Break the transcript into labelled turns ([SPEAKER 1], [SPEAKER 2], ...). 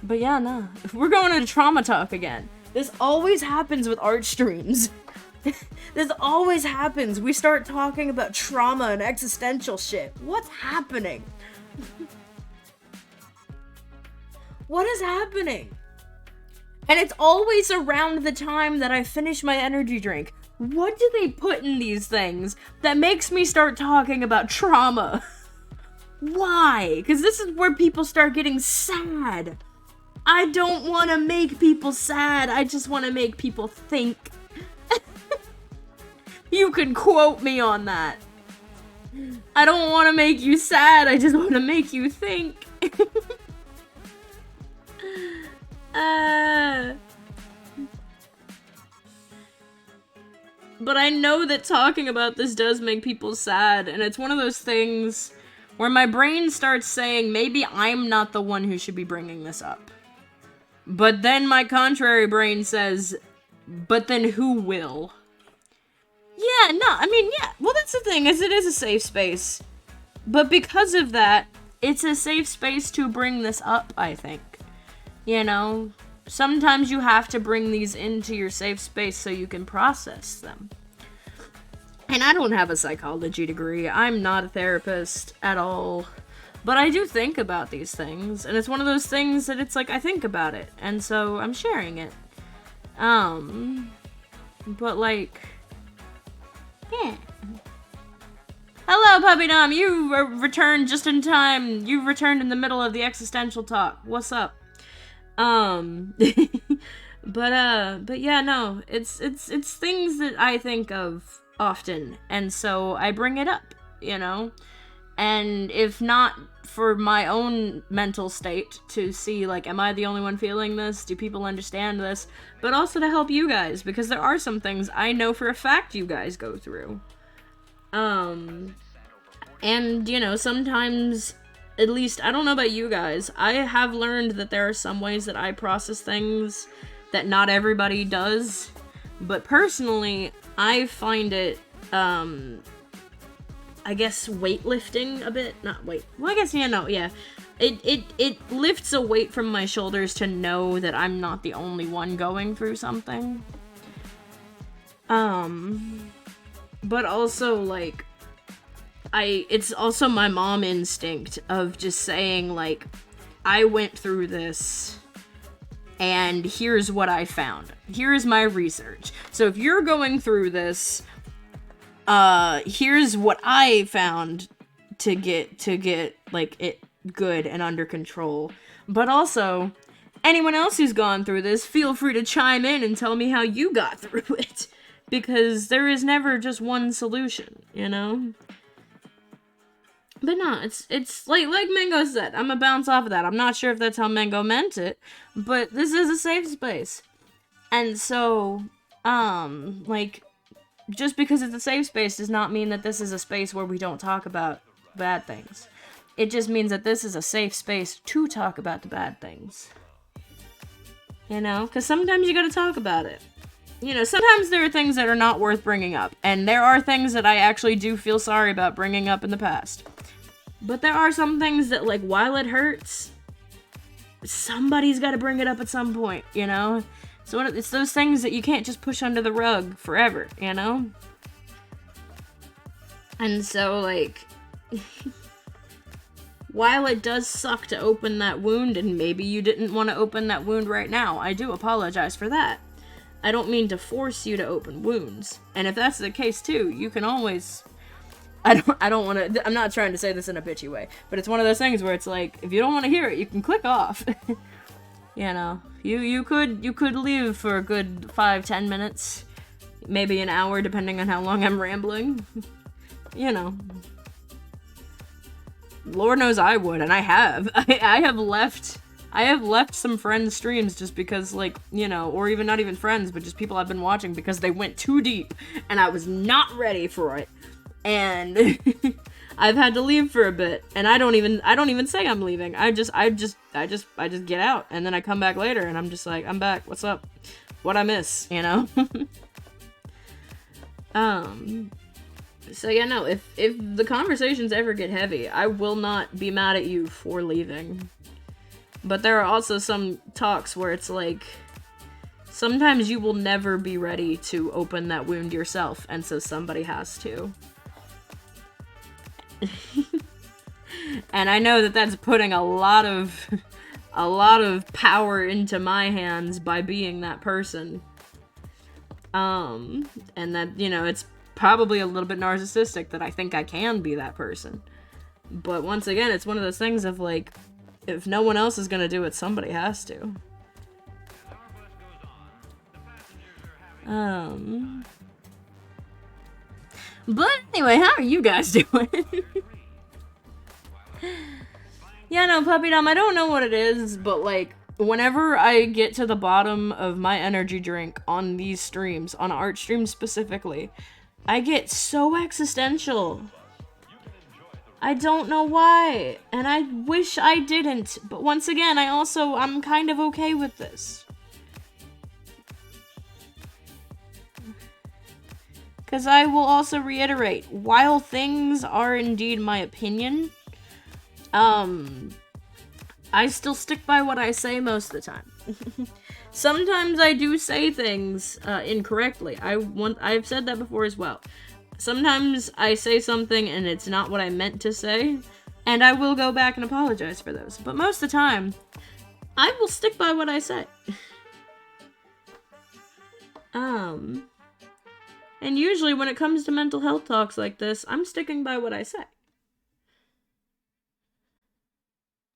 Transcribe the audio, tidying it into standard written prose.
[SPEAKER 1] But yeah, no. We're going into trauma talk again. This always happens with art streams. This always happens. We start talking about trauma and existential shit. What's happening? What is happening? And it's always around the time that I finish my energy drink. What do they put in these things that makes me start talking about trauma? Why? Because this is where people start getting sad. I don't want to make people sad. I just want to make people think. You can quote me on that. I don't want to make you sad. I just want to make you think. But I know that talking about this does make people sad, and it's one of those things where my brain starts saying, maybe I'm not the one who should be bringing this up. But then my contrary brain says, but then who will? Yeah, no, I mean, yeah, well, that's the thing, is it is a safe space. But because of that, it's a safe space to bring this up, I think. You know, sometimes you have to bring these into your safe space so you can process them. And I don't have a psychology degree. I'm not a therapist at all. But I do think about these things. And it's one of those things that it's like, I think about it. And so I'm sharing it. But like, yeah. Hello, Puppy Dom. You returned just in time. You returned in the middle of the existential talk. What's up? But yeah, no, it's things that I think of often, and so I bring it up, you know, and if not for my own mental state to see, like, am I the only one feeling this? Do people understand this? But also to help you guys, because there are some things I know for a fact you guys go through. And, you know, sometimes, at least, I don't know about you guys, I have learned that there are some ways that I process things that not everybody does, but personally, I find it, I guess weightlifting a bit, not weight, well, I guess, yeah, no, yeah, it lifts a weight from my shoulders to know that I'm not the only one going through something, but also, like, it's also my mom instinct of just saying, like, I went through this, and here's what I found. Here's my research. So if you're going through this, here's what I found to get, like, it good and under control. But also, anyone else who's gone through this, feel free to chime in and tell me how you got through it. Because there is never just one solution, you know? But no, it's like Mango said, I'm gonna bounce off of that. I'm not sure if that's how Mango meant it, but this is a safe space. And so, like, just because it's a safe space does not mean that this is a space where we don't talk about bad things. It just means that this is a safe space to talk about the bad things. You know? Because sometimes you gotta talk about it. You know, sometimes there are things that are not worth bringing up, and there are things that I actually do feel sorry about bringing up in the past. But there are some things that, like, while it hurts, somebody's got to bring it up at some point, you know? So it's those things that you can't just push under the rug forever, you know? And so, like, while it does suck to open that wound, and maybe you didn't want to open that wound right now, I do apologize for that. I don't mean to force you to open wounds. And if that's the case too, you can always... I don't want to... I'm not trying to say this in a bitchy way, but it's one of those things where it's like, if you don't want to hear it, you can click off. You know, you could leave for a good 5-10 minutes, maybe an hour, depending on how long I'm rambling. You know. Lord knows I would, and I have. I have left some friends' streams just because, like, you know, or even not even friends, but just people I've been watching because they went too deep, and I was not ready for it. And I've had to leave for a bit, and I don't even say I'm leaving. I just get out, and then I come back later, and I'm just like, I'm back. What's up? What'd I miss? You know? So yeah, no. If the conversations ever get heavy, I will not be mad at you for leaving. But there are also some talks where it's like, sometimes you will never be ready to open that wound yourself, and so somebody has to. And I know that that's putting a lot of power into my hands by being that person. And that, you know, it's probably a little bit narcissistic that I think I can be that person. But once again, it's one of those things of like, if no one else is gonna do it, somebody has to. But anyway, how are you guys doing? Yeah, no, Puppy Dom, I don't know what it is, but like, whenever I get to the bottom of my energy drink on these streams, on art streams specifically, I get so existential. I don't know why, and I wish I didn't, but once again, I'm kind of okay with this. Because I will also reiterate, while things are indeed my opinion, I still stick by what I say most of the time. Sometimes I do say things incorrectly. I've said that before as well. Sometimes I say something and it's not what I meant to say, and I will go back and apologize for those. But most of the time, I will stick by what I say. And usually when it comes to mental health talks like this, I'm sticking by what I say.